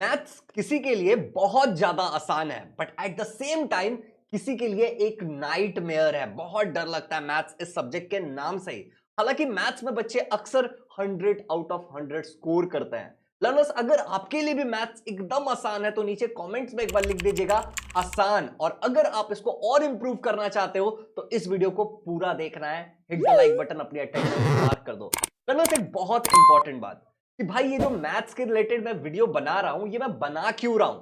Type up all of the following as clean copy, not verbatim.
Maths किसी के लिए बहुत ज्यादा आसान है but at the same time किसी के लिए एक नाइटमेयर है। बहुत डर लगता है मैथ्स इस सब्जेक्ट के नाम से ही। हालांकि मैथ्स में बच्चे अक्सर 100 आउट ऑफ 100 स्कोर करते हैं। लर्नर्स, अगर आपके लिए भी मैथ्स एकदम आसान है तो नीचे कमेंट्स में एक बार लिख दीजिएगा आसान। और अगर आप इसको और इंप्रूव करना चाहते हो तो इस वीडियो को पूरा देखना है। हिट द लाइक बटन, अपनी अटेंडेंस मार्क कर दो। लर्नर्स, एक बहुत इंपॉर्टेंट बात कि भाई ये जो मैथ्स के रिलेटेड मैं वीडियो बना रहा हूं ये मैं बना क्यों रहा हूं,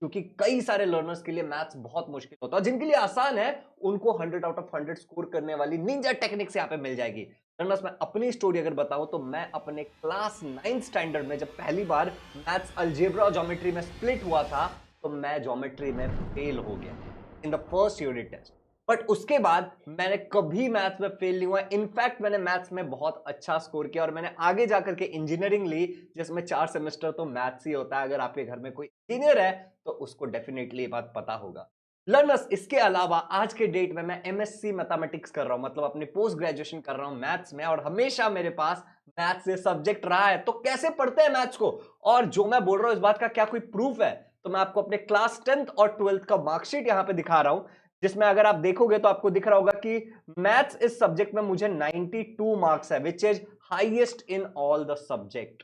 क्योंकि कई सारे लर्नर्स के लिए मैथ्स बहुत मुश्किल होता है। जिनके लिए आसान है उनको 100 आउट ऑफ 100 स्कोर करने वाली निंजा टेक्निक्स यहाँ पे मिल जाएगी। लर्नर्स, मैं अपनी स्टोरी अगर बताऊं तो मैं अपने क्लास 9th स्टैंडर्ड में जब पहली बार मैथ्स अलजेब्रा और ज्योमेट्री में स्प्लिट हुआ था तो मैं ज्योमेट्री में फेल हो गया in the first unit test. But उसके बाद मैंने कभी मैथ्स में फेल नहीं हुआ। इनफैक्ट मैंने मैथ्स में बहुत अच्छा स्कोर किया और मैंने आगे जाकर के इंजीनियरिंग ली, जिसमें 4 सेमेस्टर तो मैथ्स ही होता है। अगर आपके घर में कोई इंजीनियर है तो उसको डेफिनेटली ये बात पता होगा। लर्नर्स, इसके अलावा आज के डेट में मैं एमएससी मैथमेटिक्स कर रहा हूं, मतलब अपनी पोस्ट ग्रेजुएशन कर रहा हूं मैथ्स में, और हमेशा मेरे पास मैथ्स ये सब्जेक्ट रहा है। तो कैसे पढ़ते हैं मैथ्स को, और जो मैं बोल रहा हूं इस बात का क्या कोई प्रूफ है, तो मैं आपको अपने क्लास 10th और 12th का मार्कशीट यहां पे दिखा रहा हूं, जिसमें अगर आप देखोगे तो आपको दिख रहा होगा कि मैथ्स इस सब्जेक्ट में मुझे 92 मार्क्स है, which is highest in all the subject.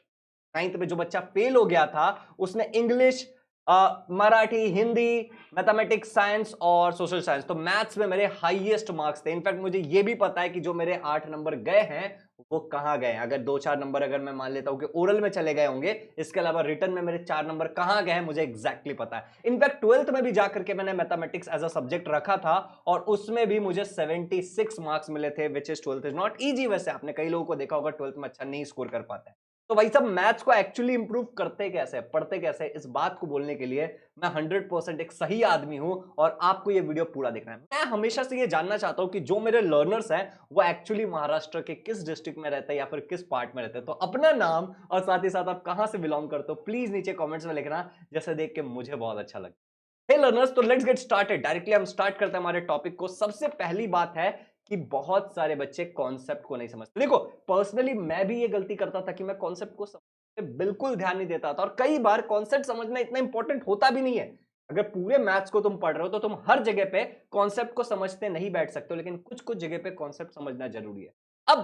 9th में जो बच्चा फेल हो गया था उसने English, Marathi, Hindi, mathematics, science और सोशल साइंस, तो मैथ्स में मेरे हाईएस्ट मार्क्स थे। इनफैक्ट मुझे यह भी पता है कि जो मेरे 8 नंबर गए हैं वो कहां गए हैं। अगर 2-4 नंबर अगर मैं मान लेता हूं कि ओरल में चले गए होंगे, इसके अलावा रिटर्न में मेरे 4 नंबर कहां गए हैं मुझे एग्जैक्टली पता है। इनफैक्ट 12th में भी जाकर के मैंने मैथमेटिक्स एज अ सब्जेक्ट रखा था और उसमें भी मुझे 76 मार्क्स मिले थे, which is 12th is not easy. वैसे आपने कई लोगों को देखा होगा 12th में अच्छा नहीं स्कोर कर पाते हैं। तो भाई सब मैथ्स को एक्चुअली इंप्रूव करते कैसे, पढ़ते कैसे, इस बात को बोलने के लिए मैं 100% एक सही आदमी हूं और आपको ये वीडियो पूरा देखना है। मैं हमेशा से ये जानना चाहता हूं कि जो मेरे लर्नर्स हैं वो एक्चुअली महाराष्ट्र के किस डिस्ट्रिक्ट में रहते हैं या फिर किस पार्ट में रहते हैं। तो अपना नाम और साथ ही साथ आप कहां से बिलोंग करते हो प्लीज नीचे कमेंट्स में लिखना, जैसे देख के मुझे बहुत अच्छा लगता है। हे लर्नर्स, तो लेट्स गेट स्टार्टेड। डायरेक्टली हम स्टार्ट करते हैं हमारे टॉपिक को। सबसे पहली बात है कि बहुत सारे बच्चे कॉन्सेप्ट को नहीं समझते। देखो, पर्सनली मैं भी ये गलती करता था कि मैं कॉन्सेप्ट को समझने पे बिल्कुल ध्यान नहीं देता था, और कई बार कॉन्सेप्ट समझना इतना इंपॉर्टेंट होता भी नहीं है। अगर पूरे मैथ्स को तुम पढ़ रहे हो तो तुम हर जगह पे कॉन्सेप्ट को समझते नहीं बैठ सकते हो, लेकिन कुछ कुछ जगह पे कॉन्सेप्ट समझना जरूरी है। अब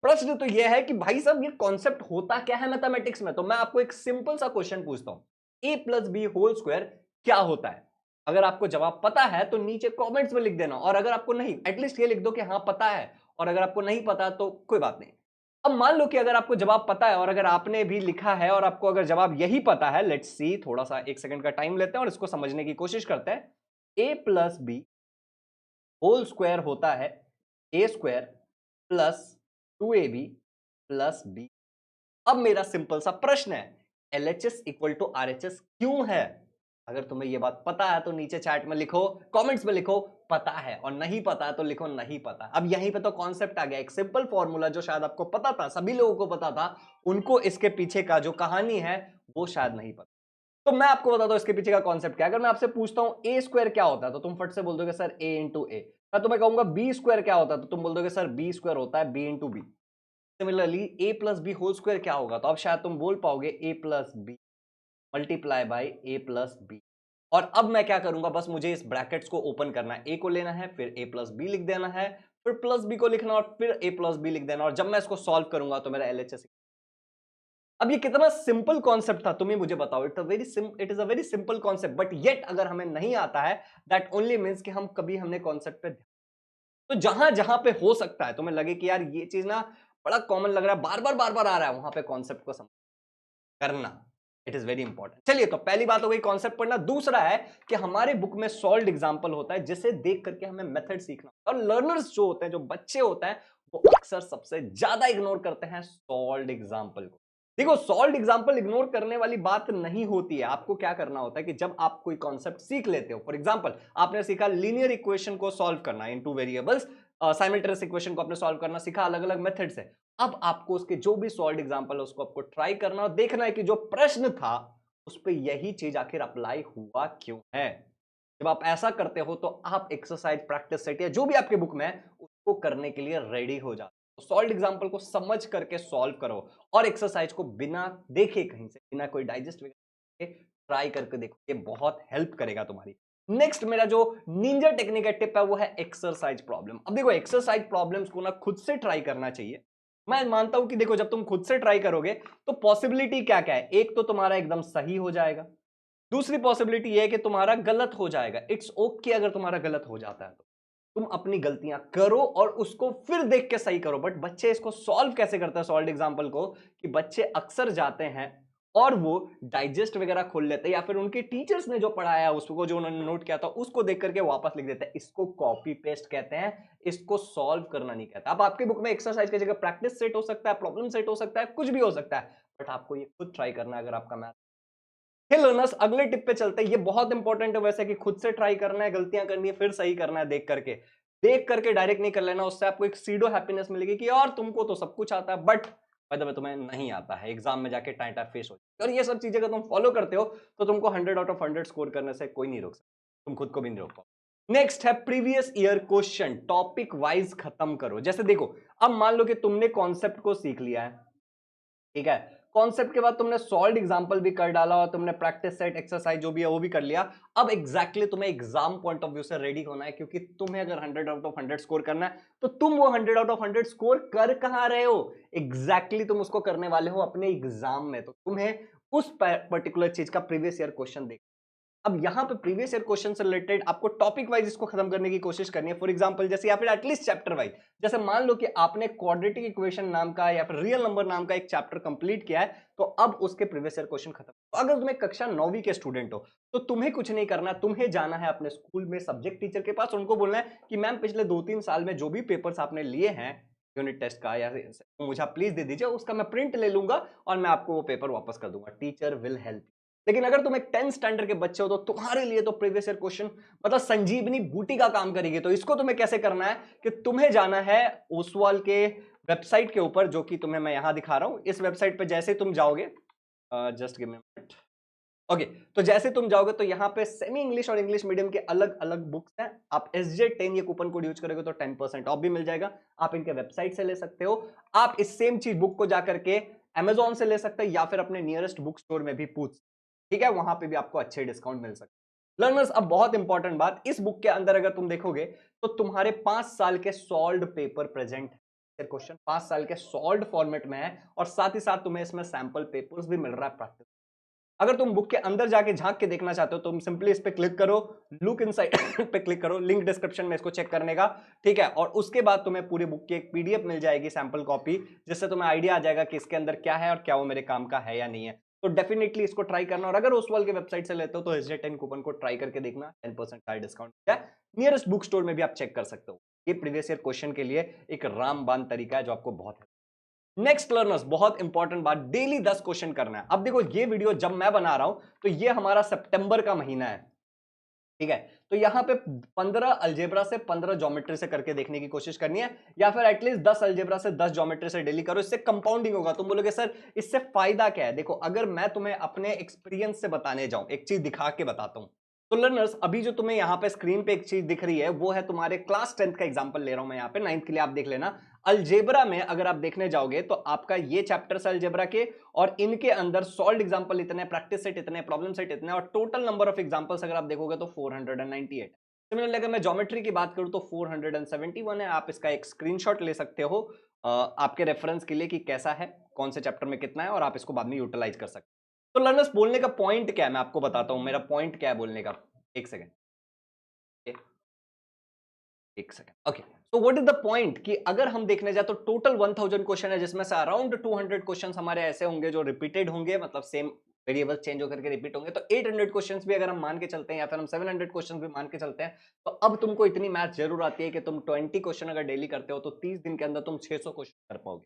प्रश्न तो यह है कि भाई साहब ये कॉन्सेप्ट होता क्या है मैथमेटिक्स में। तो मैं आपको एक सिंपल सा क्वेश्चन पूछता हूं, ए प्लस बी होल स्क्वायर क्या होता है? अगर आपको जवाब पता है तो नीचे कमेंट्स में लिख देना, और अगर आपको नहीं, एटलीस्ट ये लिख दो कि हाँ पता है, और अगर आपको नहीं पता तो कोई बात नहीं। अब मान लो कि अगर आपको जवाब पता है और अगर आपने भी लिखा है और आपको अगर जवाब यही पता है, लेट्स सी, थोड़ा सा 1 सेकंड का टाइम लेते हैं और इसको समझने की कोशिश करते हैं। A plus B whole square होता है A square plus 2ab plus B. अब मेरा सिंपल सा प्रश्न है, एलएचएस इक्वल टू आरएचएस क्यों है? अगर तुम्हें यह बात पता है तो नीचे चैट में लिखो, कमेंट्स में लिखो पता है, और नहीं पता है तो लिखो नहीं पता। अब यहीं पे तो कॉन्सेप्ट आ गया, एक सिंपल फॉर्मूला जो शायद आपको पता था, सभी लोगों को पता था, उनको इसके पीछे का जो कहानी है वो शायद नहीं पता। तो मैं आपको बताता हूं इसके पीछे का कॉन्सेप्ट क्या है। अगर मैं आपसे पूछता हूं ए स्क्वायर क्या होता है तो तुम फट से बोल दोगे सर ए इंटू ए। मैं तुम्हें कहूंगा बी स्क्वायर क्या होता है तो तुम बोल दोगे सर बी स्क्वायर होता है B into B. Similarly A plus B whole square क्या होगा, तो अब शायद तुम बोल पाओगे A plus B multiply by A plus B. और अब मैं क्या करूंगा, बस मुझे इस ब्रैकेट्स को ओपन करना है, ए को लेना है, फिर ए प्लस बी लिख देना है, फिर प्लस बी को लिखना और फिर ए प्लस बी लिख देना, और जब मैं इसको सॉल्व करूंगा तो मेरा एलएचएस। अब ये कितना सिंपल कॉन्सेप्ट था तुम ही मुझे बताओ। It is a very simple concept, but yet अगर हमें नहीं आता है, दैट ओनली मीन्स कि हम कभी हमने कॉन्सेप्ट पे, तो जहां जहां पे हो सकता है तुम्हें लगे कि यार ये चीज ना बड़ा कॉमन लग रहा है, बार बार आ रहा है, वहां पे कॉन्सेप्ट को समझ करना, इट इज वेरी इंपॉर्टेंट। चलिए, तो पहली बात हो गई कॉन्सेप्ट पढ़ना। दूसरा है कि हमारे बुक में सॉल्व्ड एग्जांपल होता है जिसे देख करके हमें मेथड सीखना, और लर्नर्स जो होते हैं, जो बच्चे होते हैं, वो अक्सर सबसे ज्यादा इग्नोर करते हैं सॉल्व्ड एग्जांपल को। देखो, सॉल्व्ड एग्जांपल इग्नोर करने वाली बात नहीं होती है। आपको क्या करना होता है कि जब आप कोई कॉन्सेप्ट सीख लेते हो, फॉर एग्जांपल आपने सीखा लीनियर इक्वेशन को सॉल्व करना इन टू वेरिएबल्स, साइमल्टेनियस इक्वेशन को आपने सॉल्व करना सीखा अलग अलग मेथड से। अब आपको उसके जो भी सॉल्व्ड एग्जांपल है उसको आपको ट्राई करना और देखना है कि जो प्रश्न था उस पे यही चीज आखिर अप्लाई हुआ क्यों है। जब आप ऐसा करते हो तो आप एक्सरसाइज, प्रैक्टिस सेट या जो भी आपके बुक में है उसको करने के लिए रेडी हो जाते हो। तो सॉल्व्ड एग्जांपल को समझ करके सॉल्व करो और एक्सरसाइज को बिना देखे, कहीं से बिना कोई डाइजेस्ट ट्राई करके देखो, ये बहुत हेल्प करेगा तुम्हारी। नेक्स्ट मेरा जो निंजा टेक्निक है, टिप है, वो है एक्सरसाइज प्रॉब्लम। अब देखो एक्सरसाइज प्रॉब्लम्स को ना खुद से ट्राई करना चाहिए। मैं मानता हूं कि देखो जब तुम खुद से ट्राई करोगे तो पॉसिबिलिटी क्या क्या है, एक तो तुम्हारा एकदम सही हो जाएगा, दूसरी पॉसिबिलिटी ये है कि तुम्हारा गलत हो जाएगा। इट्स ओके अगर तुम्हारा गलत हो जाता है तो तुम अपनी गलतियां करो और उसको फिर देख के सही करो। बट बच्चे इसको सॉल्व कैसे करते हैं, सॉल्व एग्जांपल को, कि बच्चे अक्सर जाते हैं और वो डाइजेस्ट वगैरह खोल लेते हैं या फिर उनके टीचर्स ने जो पढ़ाया उसको, जो उन्होंने नोट किया था उसको देख करके वापस लिख देते हैं। इसको कॉपी पेस्ट कहते हैं, इसको सॉल्व करना नहीं कहता। अब आपकी बुक में एक्सरसाइज की जगह प्रैक्टिस सेट हो सकता है, प्रॉब्लम सेट हो सकता है, कुछ भी हो सकता है, बट आपको ये खुद ट्राई करना है अगर आपका मैथ। हे लर्नर्स, अगले टिप पे चलते हैं। ये बहुत इंपॉर्टेंट है वैसे, कि खुद से ट्राई करना है, गलतियां करनी है, फिर सही करना है देख करके। देख करके डायरेक्ट नहीं कर लेना, उससे आपको एक सीडो हैप्पीनेस मिलेगी कि यार तुमको तो सब कुछ आता है, बट बाय द वे तुम्हें नहीं आता है, एग्जाम में जाके टाइम फेस हो जाएगी। और ये सब चीजें अगर तुम फॉलो करते हो तो तुमको 100 आउट ऑफ 100 स्कोर करने से कोई नहीं रोक सकता, तुम खुद को भी नहीं रोक पाओ। नेक्स्ट है previous year question, topic wise खत्म करो। जैसे देखो, अब मान लो कि तुमने कॉन्सेप्ट को सीख लिया है, ठीक है, कॉन्सेप्ट के बाद तुमने सॉल्व एग्जांपल भी कर डाला और तुमने प्रैक्टिस सेट एक्सरसाइज जो भी है वो भी कर लिया। अब एग्जैक्टली तुम्हें एग्जाम पॉइंट ऑफ व्यू से रेडी होना है, क्योंकि तुम्हें अगर 100 आउट ऑफ 100 स्कोर करना है तो तुम वो 100 आउट ऑफ 100 स्कोर कर कहां रहे हो, एग्जैक्टली तुम उसको करने वाले हो अपने एग्जाम में। तो तुम्हें उस पर्टिकुलर चीज का प्रीवियस ईयर क्वेश्चन देख, अब यहां पे प्रीवियस ईयर क्वेश्चन से रिलेटेड आपको टॉपिक वाइज इसको खत्म करने की कोशिश करनी है। फॉर एग्जांपल जैसे, या फिर एटलीस्ट चैप्टर वाइज। जैसे मान लो कि आपने क्वाड्रेटिक इक्वेशन नाम का या फिर रियल नंबर नाम का एक चैप्टर कंप्लीट किया है, तो अब उसके प्रीवियस ईयर क्वेश्चन खत्म। तो अगर तुम्हें कक्षा 9वीं के स्टूडेंट हो तो तुम्हें कुछ नहीं करना, तुम्हें जाना है अपने स्कूल में सब्जेक्ट टीचर के पास, उनको बोलना है कि मैम पिछले 2-3 साल में जो भी पेपर्स आपने लिए हैं यूनिट टेस्ट का या मुझे आप प्लीज दे दीजिए, उसका मैं प्रिंट ले लूंगा और मैं आपको वो पेपर वापस कर दूंगा। Teacher will help. लेकिन अगर तुम एक 10th स्टैंडर्ड के बच्चे हो तो तुम्हारे लिए तो प्रीवियस ईयर क्वेश्चन मतलब संजीवनी बूटी का काम करेगी। तो इसको तुम्हें कैसे करना है कि तुम्हें जाना है ओसवाल के वेबसाइट के ऊपर, जो कि तुम्हें मैं यहां दिखा रहा हूं। इस वेबसाइट पे जैसे तुम जाओगे, just give me minute, okay, तो जैसे तुम जाओगे तो यहाँ पे सेमी इंग्लिश और इंग्लिश मीडियम के अलग अलग बुक्स हैं। आप SJ10 ये कूपन कोड यूज करोगे तो 10% ऑफ भी मिल जाएगा। आप इनके वेबसाइट से ले सकते हो। आप इस सेम चीज बुक को जाकर के Amazon से ले सकते हैं या फिर अपने नियरेस्ट बुक स्टोर में भी पूछ, ठीक है, वहां पे भी आपको अच्छे डिस्काउंट मिल सकते हैं। लर्नर्स, अब बहुत इंपॉर्टेंट बात, इस बुक के अंदर अगर तुम देखोगे तो तुम्हारे 5 साल के सॉल्व्ड पेपर प्रेजेंट है। क्वेश्चन 5 साल के सॉल्व्ड फॉर्मेट में है और साथ ही साथ तुम्हें इसमें सैंपल पेपर्स भी मिल रहा है प्रैक्टिस। अगर तुम बुक के अंदर जाके झांक के देखना चाहते हो तो तुम सिंपली इस पे क्लिक करो, लुक इनसाइड पे क्लिक करो, लिंक डिस्क्रिप्शन में इसको चेक करने का, ठीक है। और उसके बाद तुम्हें पूरी बुक की एक पीडीएफ मिल जाएगी, सैंपल कॉपी, जिससे तुम्हें आइडिया आ जाएगा कि इसके अंदर क्या है और क्या वो मेरे काम का है या नहीं है। तो डेफिनेटली इसको ट्राई करना, और अगर ओसवाल के वेबसाइट से लेते हो तो SJ10 कूपन को ट्राई करके देखना, 10% का डिस्काउंट है। नियरेस्ट बुक स्टोर में भी आप चेक कर सकते हो। ये प्रीवियस ईयर क्वेश्चन के लिए एक रामबान तरीका है जो आपको बहुत नेक्स्ट लर्नर्स, बहुत इंपॉर्टेंट बात, डेली 10 क्वेश्चन करना है। अब देखो ये वीडियो जब मैं बना रहा हूं तो ये हमारा सितंबर का महीना है, ठीक है। तो यहां पे 15 अलजेब्रा से 15 ज्योमेट्री से करके देखने की कोशिश करनी है, या फिर एटलीस्ट 10 अलजेब्रा से 10 ज्योमेट्री से डेली करो। इससे कंपाउंडिंग होगा। तुम बोलोगे सर इससे फायदा क्या है? देखो, अगर मैं तुम्हें अपने एक्सपीरियंस से बताने जाऊं, एक चीज दिखा के बताता हूं। तो लर्नर्स, अभी जो तुम्हें यहां पे स्क्रीन पे एक चीज दिख रही है वो है तुम्हारे क्लास 10th का एग्जांपल ले रहा हूं मैं यहां पे, 9th के लिए आप देख लेना। अलजेब्रा में अगर आप देखने जाओगे तो आपका ये चैप्टर है अलजेब्रा के, और इनके अंदर सॉल्व एग्जांपल इतने, प्रैक्टिस सेट इतने, प्रॉब्लम सेट इतने, और टोटल नंबर ऑफ एग्जांपल्स अगर आप देखोगे तो 498। सिमिलरली अगर मैं ज्योमेट्री की बात करूं तो 471 है। आप इसका एक स्क्रीनशॉट ले सकते हो आपके रेफरेंस के लिए कि कैसा है, कौन से चैप्टर में कितना है, और आप इसको बाद में यूटिलाइज कर सकते हो। तो लर्नर्स, बोलने का पॉइंट क्या है मैं आपको बताता हूं। मेरा पॉइंट क्या है बोलने का, एक सेकेंड, एक second, okay. So what is the point कि अगर हम देखने जाए तो टोटल 1000 क्वेश्चन है, जिसमें से अराउंड 200 क्वेश्चन हमारे ऐसे होंगे जो रिपीटेड होंगे, मतलब सेम वेरिएबल चेंज होकर के रिपीट होंगे। तो 800 क्वेश्चंस भी अगर हम मान के चलते हैं, या फिर हम 700 क्वेश्चंस भी मान के चलते हैं, तो अब तुमको इतनी मैथ जरूर आती है कि तुम 20 क्वेश्चन अगर डेली करते हो तो 30 दिन के अंदर तुम 600 क्वेश्चन कर पाओगे।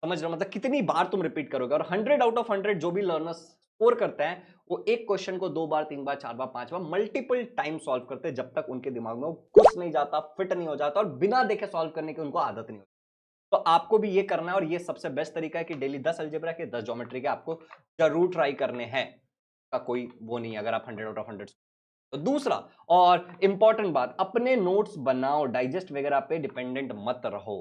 समझ रहे हो, मतलब कितनी बार तुम रिपीट करोगे। और 100 आउट ऑफ 100 जो भी लर्नर्स स्कोर करते हैं वो एक क्वेश्चन को 2 बार, 3 बार, 4 बार, 5 बार मल्टीपल टाइम सॉल्व करते हैं, जब तक उनके दिमाग में वो घुस नहीं जाता, फिट नहीं हो जाता, और बिना देखे सॉल्व करने की उनको आदत नहीं होती। तो आपको भी ये करना है, और ये सबसे बेस्ट तरीका है कि डेली 10 अलजेब्रा के, 10 ज्योमेट्री के आपको जरूर ट्राई करने हैं। का कोई वो नहीं है अगर आप 100 आउट ऑफ 100। तो दूसरा और इंपॉर्टेंट बात, अपने नोट्स बनाओ, डाइजेस्ट वगैरह पे डिपेंडेंट मत रहो।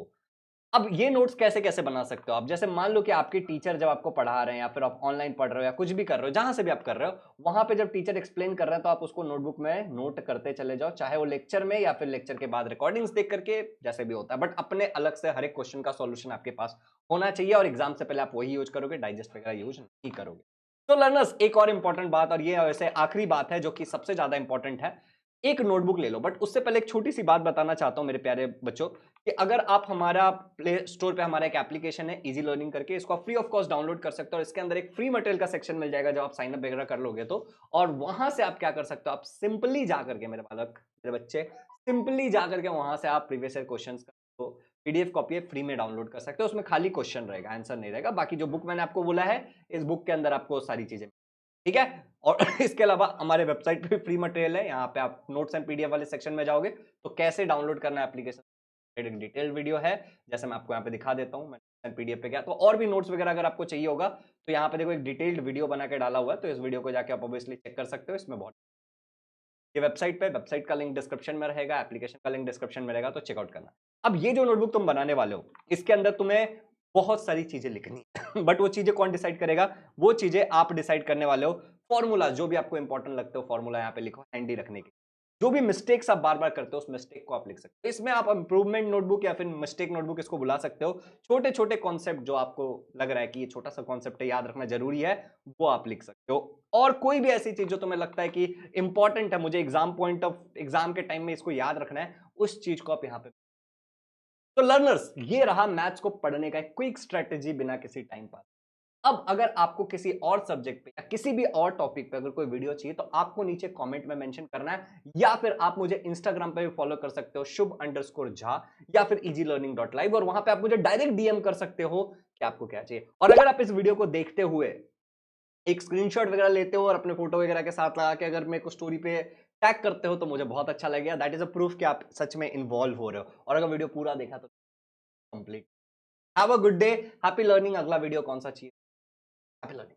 अब ये नोट्स कैसे कैसे बना सकते हो आप? जैसे मान लो कि आपके टीचर जब आपको पढ़ा रहे हैं या फिर आप ऑनलाइन पढ़ रहे हो या कुछ भी कर रहे हो, जहां से भी आप कर रहे हो, वहां पे जब टीचर एक्सप्लेन कर रहे हैं तो आप उसको नोटबुक में नोट करते चले जाओ, चाहे वो लेक्चर में या फिर लेक्चर के बाद रिकॉर्डिंग्स देख करके, जैसे भी होता है। बट अपने अलग से हर एक क्वेश्चन का सॉल्यूशन आपके पास होना चाहिए और एग्जाम से पहले आप वही यूज करोगे, डाइजेस्ट वगैरह यूज नहीं करोगे। तो लर्नर्स, एक और इंपॉर्टेंट बात, और ये वैसे आखिरी बात है जो कि सबसे ज्यादा इंपॉर्टेंट है, एक नोटबुक ले लो। बट उससे पहले एक छोटी सी बात बताना चाहता हूं मेरे प्यारे बच्चों, कि अगर आप हमारा प्ले स्टोर पे हमारा एक एप्लीकेशन है इजी लर्निंग करके, इसको आप फ्री ऑफ कॉस्ट डाउनलोड कर सकते हो और इसके अंदर एक फ्री मटेरियल का सेक्शन मिल जाएगा जब आप साइन अप वगैरह कर लोगे तो। और वहां से आप क्या कर सकते हो, आप सिंपली जा करके, मेरे बालक, मेरे बच्चे, सिंपली जा करके वहां से आप प्रीवियस ईयर क्वेश्चंस को पीडीएफ कॉपी फ्री में डाउनलोड कर सकते हो। उसमें खाली क्वेश्चन रहेगा, आंसर नहीं रहेगा। बाकी जो बुक मैंने आपको बोला है, इस बुक के अंदर आपको सारी चीजें, ठीक है। और इसके अलावा हमारे वेबसाइट पे भी फ्री मटेरियल है, यहाँ पे आप नोट्स एंड पीडीएफ वाले सेक्शन में जाओगे तो कैसे डाउनलोड करना है एप्लीकेशन, एक डिटेल्ड वीडियो है, जैसे मैं आपको यहाँ पे दिखा देता हूँ। मैं पीडीएफ पे गया तो और भी नोट्स वगैरह अगर आपको चाहिए होगा तो यहाँ पे देखो एक डिटेल्ड वीडियो बना के डाला हुआ है, तो इस वीडियो को जाके आप ऑब्वियसली चेक कर सकते हो। इसमें बहुत, ये वेबसाइट पे, वेबसाइट का लिंक डिस्क्रिप्शन में रहेगा, एप्लीकेशन का लिंक डिस्क्रिप्शन में रहेगा, तो चेकआउट करना। अब ये जो नोटबुक तुम बनाने वाले हो, इसके अंदर तुम्हें बहुत सारी चीजें लिखनी है बट वो चीजें कौन डिसाइड करेगा? वो चीजें आप डिसाइड करने वाले हो। फॉर्मूला जो भी आपको इंपॉर्टेंट लगते हो, फॉर्मूला यहाँ पे लिखो हैंडी रखने के। जो भी मिस्टेक्स आप बार बार करते हो, उस मिस्टेक को आप लिख सकते हो। इसमें आप इंप्रूवमेंट नोटबुक या फिर मिस्टेक नोटबुक इसको बुला सकते हो। छोटे छोटे कॉन्सेप्ट जो आपको लग रहा है कि ये छोटा सा कॉन्सेप्ट है, याद रखना जरूरी है, वो आप लिख सकते हो। और कोई भी ऐसी चीज जो तुम्हें लगता है कि इंपॉर्टेंट है, मुझे एग्जाम पॉइंट ऑफ एग्जाम के टाइम में इसको याद रखना है, उस चीज को आप यहां पे। तो लर्नर्स, ये रहा मैथ्स को पढ़ने का एक क्विक स्ट्रेटेजी बिना किसी टाइम पास। अब अगर आपको किसी और सब्जेक्ट पे या किसी भी और टॉपिक पे अगर कोई वीडियो चाहिए तो आपको नीचे कमेंट में मेंशन करना है, या फिर आप मुझे इंस्टाग्राम पे भी फॉलो कर सकते हो, शुभ_झा, या फिर easylearning.live, और वहां पे आप मुझे डायरेक्ट डीएम कर सकते हो कि आपको क्या चाहिए। और अगर आप इस वीडियो को देखते हुए एक स्क्रीनशॉट वगैरह लेते हो और अपने फोटो वगैरह के साथ लगा के अगर मेरे को स्टोरी पे टैग करते हो तो मुझे बहुत अच्छा लगेगा। दैट इज अ प्रूफ कि आप सच में इन्वॉल्व हो रहे हो। और अगर वीडियो पूरा देखा तो complete. Have a good day, happy learning. अगला वीडियो कौन सा चाहिए? Happy learning.